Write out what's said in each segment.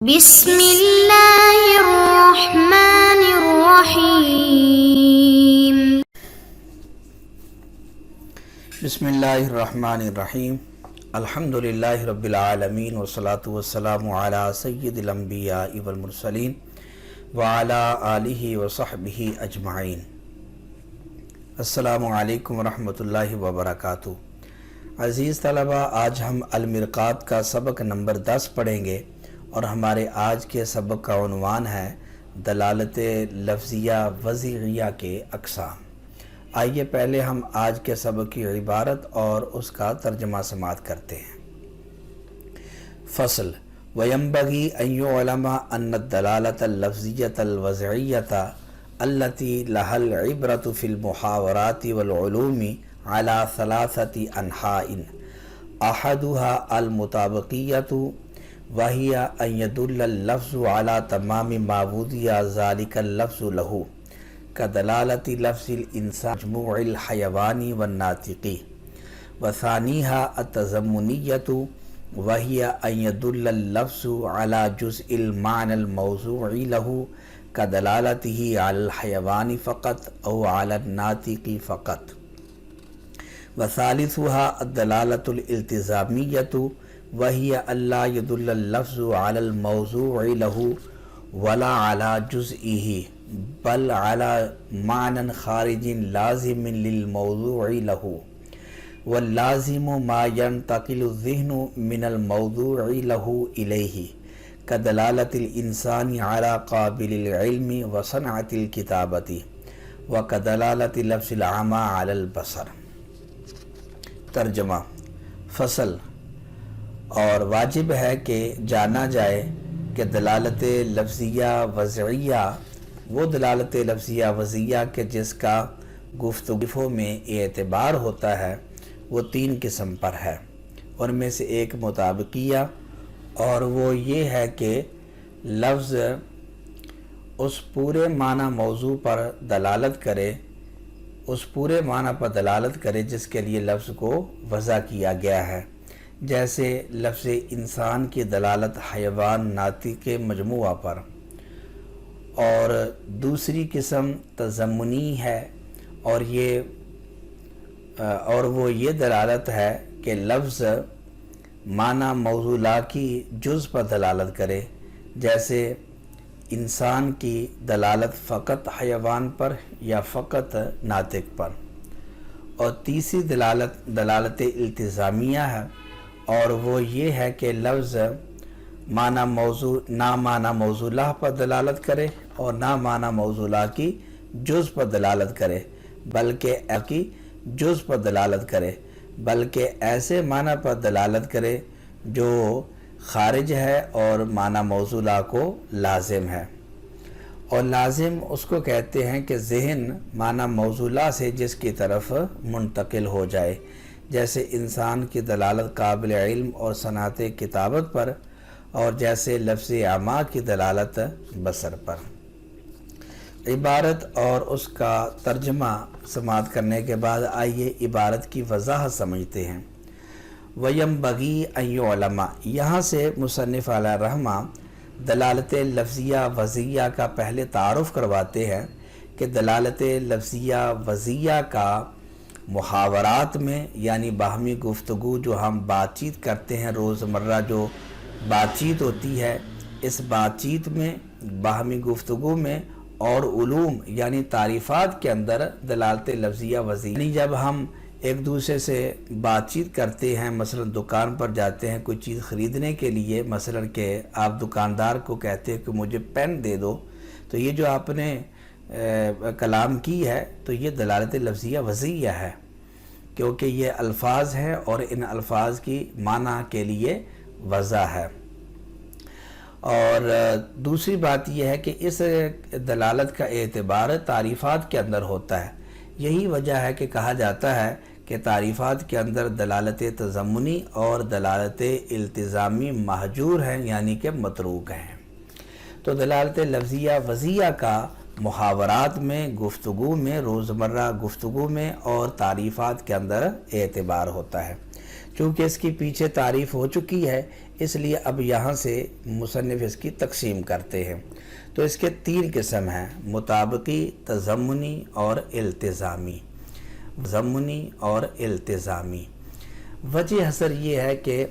بسم اللہ الرحمن الرحیم۔ بسم اللہ الرحمن الرحیم۔ الحمدللہ رب العالمین والصلاة والسلام علی سید الانبیاء والمرسلین وعلی آلہ وصحبہ اجمعین۔ السلام علیکم ورحمۃ اللہ وبرکاتہ۔ عزیز طلبہ، آج ہم المرقات کا سبق نمبر 10 پڑھیں گے اور ہمارے آج کے سبق کا عنوان ہے دلالت لفظیہ وضعیہ کے اقسام۔ آئیے پہلے ہم آج کے سبق کی عبارت اور اس کا ترجمہ سماعت کرتے ہیں۔ فصل وَيَنبَغِي أَن يُعْلَمَ أَنَّ الدَّلَالَةَ اللَّفْظِيَّةَ الْوَضْعِيَّةَ الَّتِي لَهَا الْعِبْرَةُ فِي الْمُحَاوَرَاتِ وَالْعُلُومِ عَلَى ثَلَاثَةِ أَنْحَاءٍ أَحَدُهَا الْمُطَابَقِيَّةُ وَهِيَ أَن يَدُلَّ اللَّفْظُ عَلَى تَمَامِ مَا وُضِعَ ذَلِكَ اللَّفْظُ لَهُ كَدَلَالَةِ لَفْظِ الْإِنسَانِ مَجْمُوعِ الْحَيَوَانِ وَالنَّاطِقِ، وَثَانِيهَا التَّضَمُّنِيَّةُ وَهِيَ أَن يَدُلَّ اللَّفْظُ عَلَى جُزْءِ الْمَعْنَى الْمَوْضُوعِ لَهُ كَدَلَالَتِهِ عَلَى الْحَيَوَانِ فَقَطْ أَوْ عَلَى النَّاطِقِ فَقَطْ، وَثَالِثُهَا الدَّلَالَةُ الِالْتِزَامِيَّةُ وَهِيَ أَلَّا يَدُلَّ اللَّفْظُ عَلَى الْمَوْضُوعِ لَهُ وَلَا عَلَى جُزْئِهِ بل على معنى خارج لازم للموضوع له، واللازم ما ينتقل الذهن من الموضوع له إليه كدلالة الإنسان على قابل العلم وصنعة الكتابة، وكدلالة لفظ العمى على البصر۔ ترجمہ۔ فصل اور واجب ہے کہ جانا جائے کہ دلالت لفظیہ وضعیہ وہ دلالت لفظیہ وضعیہ کہ جس کا گفتگو میں اعتبار ہوتا ہے وہ 3 قسم پر ہے۔ ان میں سے ایک مطابقیہ، اور وہ یہ ہے کہ لفظ اس پورے معنی موضوع پر دلالت کرے، اس پورے معنی پر دلالت کرے جس کے لیے لفظ کو وضع کیا گیا ہے، جیسے لفظ انسان کی دلالت حیوان ناطق کے مجموعہ پر۔ اور دوسری قسم تضمنی ہے، اور وہ یہ دلالت ہے کہ لفظ معنی موضوع لا کی جز پر دلالت کرے، جیسے انسان کی دلالت فقط حیوان پر یا فقط ناطق پر۔ اور تیسری دلالت التزامیہ ہے، اور وہ یہ ہے کہ لفظ نہ معنی موضوع لا پر دلالت کرے اور نہ معنی موضوع لا کی جز پر دلالت کرے، بلکہ ایسے معنی پر دلالت کرے جو خارج ہے اور معنی موضوع لا کو لازم ہے۔ اور لازم اس کو کہتے ہیں کہ ذہن معنی موضوع لا سے جس کی طرف منتقل ہو جائے، جیسے انسان کی دلالت قابل علم اور صنعت کتابت پر، اور جیسے لفظ عما کی دلالت بصر پر۔ عبارت اور اس کا ترجمہ سماعت کرنے کے بعد آئیے عبارت کی وضاحت سمجھتے ہیں۔ وَيَنبَغِي أَن يُعْلَمَ، یہاں سے مصنف علیہ الرحمہ دلالت لفظیہ وضعیہ کا پہلے تعارف کرواتے ہیں کہ دلالت لفظیہ وضعیہ کا محاورات میں، یعنی باہمی گفتگو جو ہم بات چیت کرتے ہیں، روزمرہ جو بات چیت ہوتی ہے، اس بات چیت میں، باہمی گفتگو میں، اور علوم یعنی تعریفات کے اندر دلالت لفظیہ وضعیہ، یعنی جب ہم ایک دوسرے سے بات چیت کرتے ہیں، مثلا دکان پر جاتے ہیں کوئی چیز خریدنے کے لیے، مثلا کہ آپ دکاندار کو کہتے ہیں کہ مجھے پین دے دو، تو یہ جو آپ نے کلام کی ہے تو یہ دلالت لفظیہ وضعیہ ہے، کیونکہ یہ الفاظ ہیں اور ان الفاظ کی معنی کے لیے وضع ہے۔ اور دوسری بات یہ ہے کہ اس دلالت کا اعتبار تعریفات کے اندر ہوتا ہے۔ یہی وجہ ہے کہ کہا جاتا ہے کہ تعریفات کے اندر دلالت تضمنی اور دلالت التزامی مہجور ہیں، یعنی کہ متروک ہیں۔ تو دلالت لفظیہ وضعیہ کا محاورات میں، گفتگو میں، روزمرہ گفتگو میں اور تعریفات کے اندر اعتبار ہوتا ہے۔ چونکہ اس کی پیچھے تعریف ہو چکی ہے اس لیے اب یہاں سے مصنف اس کی تقسیم کرتے ہیں۔ تو اس کے 3 قسم ہیں، مطابقی، تضمنی اور التزامی۔ تضمنی اور التزامی۔ وجہ حسر یہ ہے کہ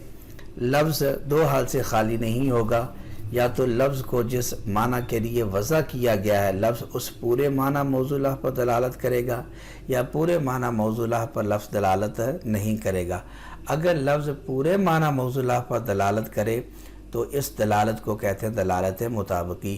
لفظ 2 حال سے خالی نہیں ہوگا، یا تو لفظ کو جس معنی کے لیے وضع کیا گیا ہے لفظ اس پورے معنی موضوع پر دلالت کرے گا، یا پورے معنی موضوع پر لفظ دلالت نہیں کرے گا۔ اگر لفظ پورے معنی موضوع پر دلالت کرے تو اس دلالت کو کہتے ہیں دلالت مطابقی،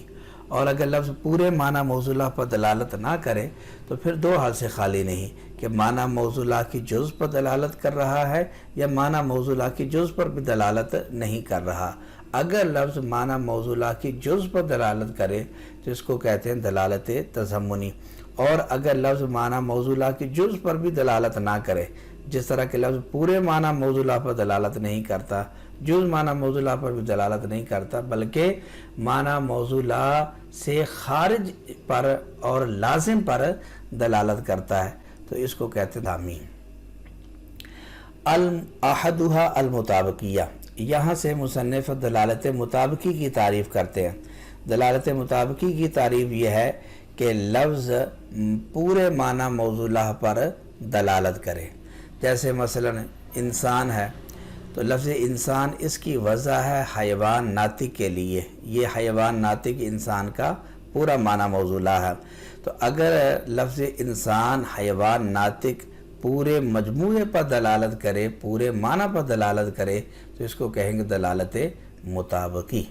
اور اگر لفظ پورے معنی موضوع پر دلالت نہ کرے تو پھر 2 حال سے خالی نہیں کہ معنی موضوع کی جز پر دلالت کر رہا ہے یا معنی موضوع کی جز پر بھی دلالت نہیں کر رہا۔ اگر لفظ معنی موضوع کی جز پر دلالت کرے تو اس کو کہتے ہیں دلالت تضمنی، اور اگر لفظ معنی موضوع کی جز پر بھی دلالت نہ کرے، جس طرح کہ لفظ پورے معنی موضوع پر دلالت نہیں کرتا، جز معنی موضوع پر بھی دلالت نہیں کرتا، بلکہ معنی موضوع سے خارج پر اور لازم پر دلالت کرتا ہے، تو اس کو کہتے ہیں دامی۔ احدھا المطابقیہ، یہاں سے مصنف دلالت مطابقی کی تعریف کرتے ہیں۔ دلالت مطابقی کی تعریف یہ ہے کہ لفظ پورے معنی موضوع پر دلالت کرے۔ جیسے مثلا انسان ہے تو لفظ انسان اس کی وضع ہے حیوان ناطق کے لیے، یہ حیوان ناطق انسان کا پورا معنی موضوع ہے۔ تو اگر لفظ انسان حیوان ناطق پورے مجموعے پر دلالت کرے، پورے معنی پر دلالت کرے تو اس کو کہیں گے دلالت مطابقی۔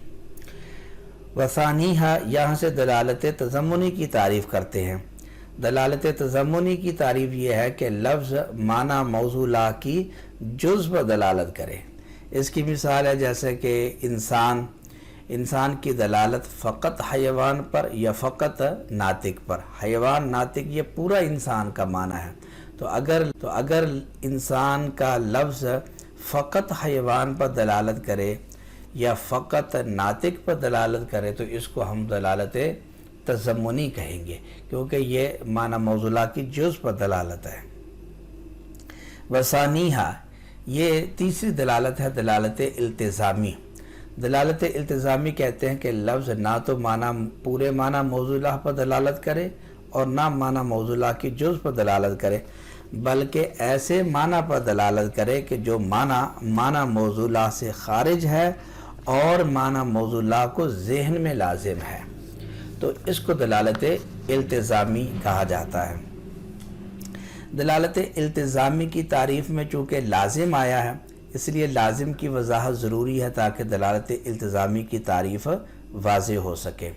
وثانیہ، یہاں سے دلالت تضمنی کی تعریف کرتے ہیں۔ دلالت تضمنی کی تعریف یہ ہے کہ لفظ معنی موضوع کی جز پر دلالت کرے۔ اس کی مثال ہے جیسے کہ انسان کی دلالت فقط حیوان پر یا فقط ناطق پر۔ حیوان ناطق یہ پورا انسان کا معنی ہے، تو اگر انسان کا لفظ فقط حیوان پر دلالت کرے یا فقط ناطق پر دلالت کرے تو اس کو ہم دلالت تضمنی کہیں گے، کیونکہ یہ معنی موضوع کی جز پر دلالت ہے۔ وثانیہ، یہ تیسری دلالت ہے دلالت التزامی۔ دلالت التزامی کہتے ہیں کہ لفظ نہ تو پورے معنی موضوع پر دلالت کرے اور نہ معنی موضوع کی جز پر دلالت کرے، بلکہ ایسے معنی پر دلالت کرے کہ جو معنی موضوع سے خارج ہے اور معنی موضوع کو ذہن میں لازم ہے، تو اس کو دلالت التزامی کہا جاتا ہے۔ دلالت التزامی کی تعریف میں چونکہ لازم آیا ہے اس لیے لازم کی وضاحت ضروری ہے تاکہ دلالت التزامی کی تعریف واضح ہو سکے۔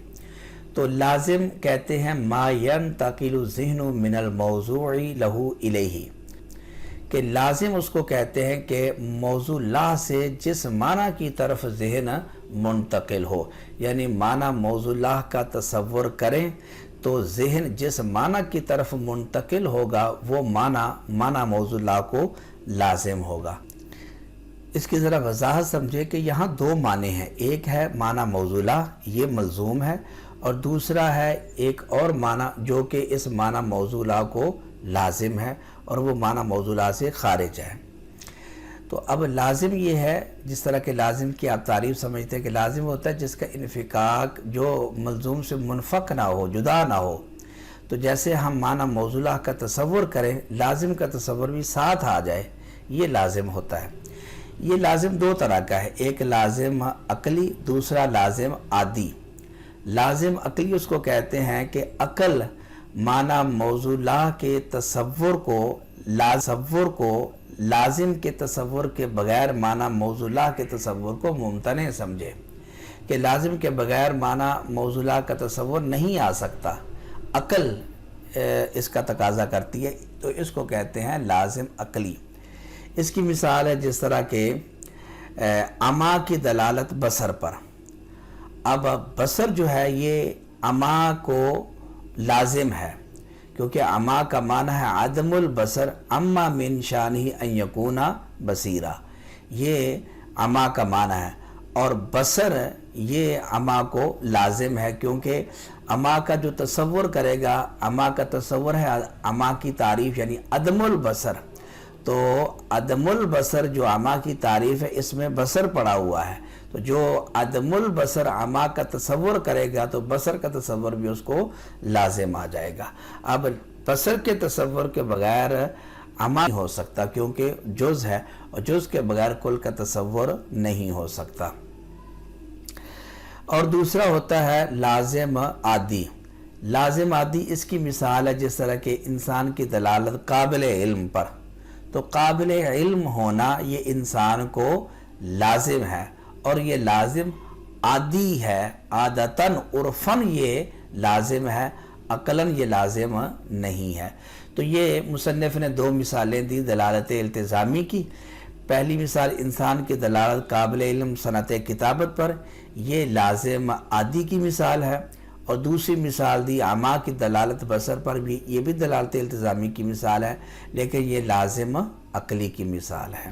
تو لازم کہتے ہیں ما ينتقل الذہن من الموضوع له الیہ، کہ لازم اس کو کہتے ہیں کہ موضوع سے جس معنی کی طرف ذہن منتقل ہو، یعنی معنی موضوع کا تصور کریں تو ذہن جس معنی کی طرف منتقل ہوگا وہ معنی موضوع کو لازم ہوگا۔ اس کی ذرا وضاحت سمجھے کہ یہاں 2 معنی ہیں، ایک ہے معنی موضوع یہ ملزوم ہے، اور دوسرا ہے ایک اور معنی جو کہ اس معنی موضوع کو لازم ہے اور وہ معنی موضوع سے خارج ہے۔ تو اب لازم یہ ہے، جس طرح کہ لازم کی آپ تعریف سمجھتے ہیں کہ لازم ہوتا ہے جس کا انفکاک جو ملزوم سے منفک نہ ہو، جدا نہ ہو۔ تو جیسے ہم معنی موضوع کا تصور کریں، لازم کا تصور بھی ساتھ آ جائے، یہ لازم ہوتا ہے۔ یہ لازم 2 طرح کا ہے، ایک لازم عقلی، دوسرا لازم عادی۔ لازم عقلی اس کو کہتے ہیں کہ عقل معنی موضوع کے تصور کو لازم کے تصور کے بغیر معنی موضوع کے تصور کو ممتنع سمجھے، کہ لازم کے بغیر معنی موضوع کا تصور نہیں آ سکتا، عقل اس کا تقاضا کرتی ہے، تو اس کو کہتے ہیں لازم عقلی۔ اس کی مثال ہے جس طرح کہ اما کی دلالت بصر پر۔ اب بصر جو ہے یہ اما کو لازم ہے، کیونکہ اما کا معنی ہے عدم البصر، اما من شانہ ان یکون بصیرا، یہ اما کا معنی ہے، اور بصر یہ اما کو لازم ہے، کیونکہ اما کا جو تصور کرے گا، اما کا تصور ہے اما کی تعریف یعنی عدم البصر، تو عدم البصر جو عما کی تعریف ہے اس میں بصر پڑا ہوا ہے، تو جو عدم البصر عما کا تصور کرے گا تو بصر کا تصور بھی اس کو لازم آ جائے گا۔ اب بصر کے تصور کے بغیر عما نہیں ہو سکتا، کیونکہ جز ہے اور جز کے بغیر کل کا تصور نہیں ہو سکتا۔ اور دوسرا ہوتا ہے لازم عادی۔ لازم عادی اس کی مثال ہے جس طرح کہ انسان کی دلالت قابل علم پر، تو قابل علم ہونا یہ انسان کو لازم ہے، اور یہ لازم عادی ہے، عادتاً عرفاً یہ لازم ہے، عقلاً یہ لازم نہیں ہے۔ تو یہ مصنف نے دو مثالیں دی دلالت التزامی کی۔ پہلی مثال انسان کی دلالت قابل علم صنعت کتابت پر، یہ لازم عادی کی مثال ہے، اور دوسری مثال دی عما کی دلالت بصر پر بھی، یہ بھی دلالت التزامی کی مثال ہے، لیکن یہ لازم عقلی کی مثال ہے۔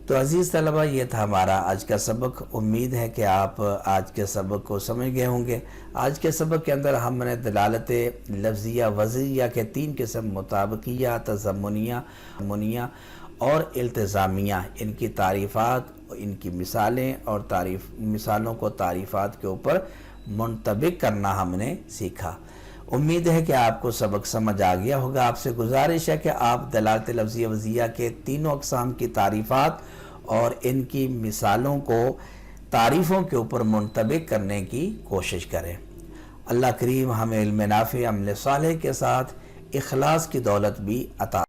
تو عزیز طلبہ، یہ تھا ہمارا آج کا سبق۔ امید ہے کہ آپ آج کے سبق کو سمجھ گئے ہوں گے۔ آج کے سبق کے اندر ہم نے دلالت لفظیہ وضعیہ کے 3 قسم، مطابقیہ، تضمنیہ اور التزامیہ، ان کی تعریفات، ان کی مثالیں اور مثالوں کو تعریفات کے اوپر منطبق کرنا ہم نے سیکھا۔ امید ہے کہ آپ کو سبق سمجھ آ گیا ہوگا۔ آپ سے گزارش ہے کہ آپ دلالت لفظیہ وضعیہ کے تینوں اقسام کی تعریفات اور ان کی مثالوں کو تعریفوں کے اوپر منطبق کرنے کی کوشش کریں۔ اللہ کریم ہمیں علم نافع، عمل صالح کے ساتھ اخلاص کی دولت بھی عطا